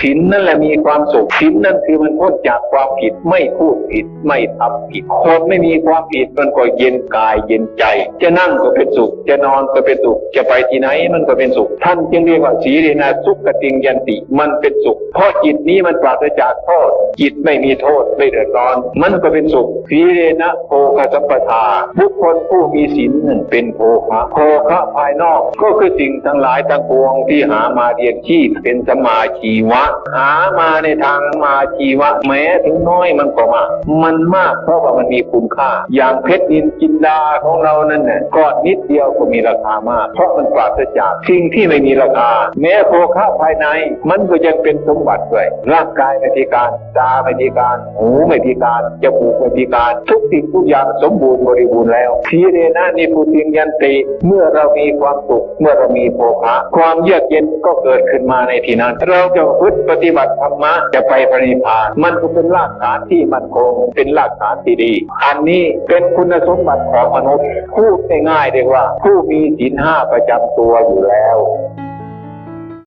ศีลนั่นแหละมีความสุขศีลนั่นคือมันพ้นจากความผิดไม่พูดผิดไม่ทำผิดคนไม่มีความผิดมันก็เย็นกายเย็นใจจะนั่งก็เป็นสุขจะนอนก็เป็นสุขจะไปที่ไหนมันก็เป็นสุขท่านจึงเรียกว่าสีเรนะสุขติงยันติมันเป็นสุขเพราะจิตนี้มันปราศจากโทษจิตไม่มีโทษไม่เดือดร้อนมันก็เป็นสุขสีเรนะโภคสัมปทาบุคคลผู้มีศีลนั่นเป็นโภคะโภคะภายนอกก็คือสิ่งทั้งหลายทั้งปวงที่หามาเลี้ยงชีพเป็นสัมมาชีวะหามาในทางสัมมาชีวะแม้ถึงน้อยมันก็มากมันมากเพราะว่ามันมีคุณค่าอย่างเพชรนินจินดาของเรานั่นน่ะก้อนนิดเดียวก็มีราคามากเพราะมันปราศจากสิ่งที่ไม่มีราคาแม้โภคะภายในมันก็ยังเป็นสมบัติด้วยร่างกายไม่พิการตาไม่พิการหูไม่พิการจมูกไม่พิการทุกสิ่งทุกอย่างสมบูรณ์บริบูรณ์แล้วสีเรนะนิพุติงยันติเมื่อเรามีความสุขเมื่อเรามีโภคะความเยือกเย็นก็เกิดขึ้นมาในที่นั้นเราจะพึ่งปฏิบัติธรรมะจะไปพระนิพพานมันก็เป็นรากฐานที่มั่นคงเป็นรากฐานที่ดีอันนี้เป็นคุณสมบัติของมนุษย์พูดง่ายๆเรียกว่าผู้มีศีล 5ประจำตัวอยู่แล้ว